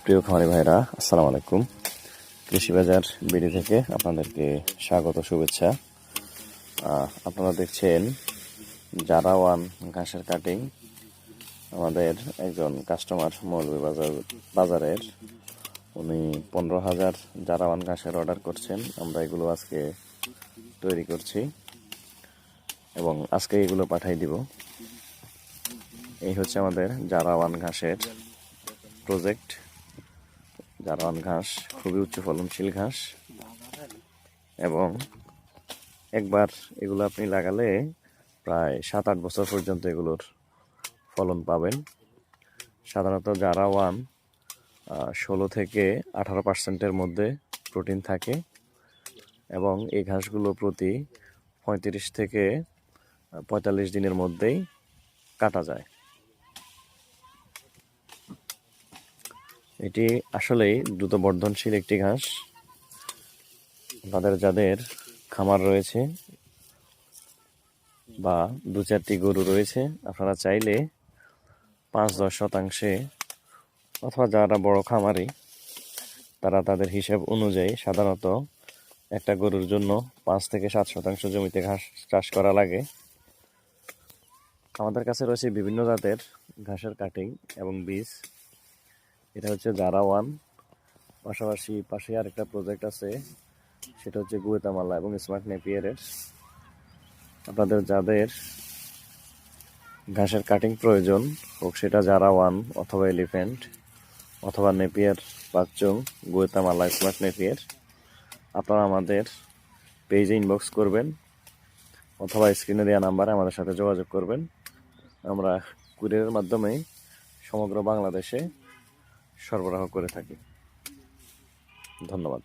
প্রিয় খামারি ভাইরা, আসসালামু আলাইকুম। কৃষি বাজার বিডি থেকে আপনাদেরকে স্বাগত, শুভেচ্ছা। আপনারা দেখছেন জারাওয়ান ঘাসের কাটিং। আমাদের একজন কাস্টমার বাজারের উনি 15,000 জারাওয়ান ঘাসের অর্ডার করছেন। আমরা এগুলো আজকে তৈরি করছি এবং আজকে এগুলো পাঠিয়ে দিব। এই হচ্ছে আমাদের জারাওয়ান ঘাসের প্রজেক্ট। জারাওয়ান ঘাস খুবই উচ্চ ফলনশীল ঘাস এবং একবার এগুলো আপনি লাগালে প্রায় 7-8 বছর পর্যন্ত এগুলোর ফলন পাবেন। সাধারণত জারাওয়ান 16 থেকে 18% মধ্যে প্রোটিন থাকে এবং এই ঘাসগুলো প্রতি 35 থেকে 45 দিনের মধ্যেই কাটা যায়। এটি আসলেই দ্রুত বর্ধনশীল একটি ঘাস। যাদের খামার রয়েছে বা 2-4টি গরু রয়েছে, আপনারা চাইলে 5-10 শতাংশে অথবা যারা বড় খামারি তারা তাদের হিসাব অনুযায়ী সাধারণত একটা গরুর জন্য 5 থেকে 7 শতাংশ জমিতে ঘাস চাষ করা লাগে। আমাদের কাছে রয়েছে বিভিন্ন জাতের ঘাসের কাটিং এবং বীজ। এটা হচ্ছে জারাওয়ান। পাশাপাশি পাশে আরেকটা প্রজেক্ট আছে, সেটা হচ্ছে গুয়েতামালা এবং স্মার্ট নেপিয়ারের। আপনাদের যাদের ঘাসের কাটিং প্রয়োজন হোক, সেটা জারাওয়ান অথবা এলিফ্যান্ট অথবা নেপিয়ার পাঁচচং, গুয়েতামালা, স্মার্ট নেপিয়ার, আপনারা আমাদের পেজে ইনবক্স করবেন অথবা স্ক্রিনে দেওয়া নাম্বারে আমাদের সাথে যোগাযোগ করবেন। আমরা কুরিয়ারের মাধ্যমে সমগ্র বাংলাদেশে সরবরাহ করে থাকি। ধন্যবাদ।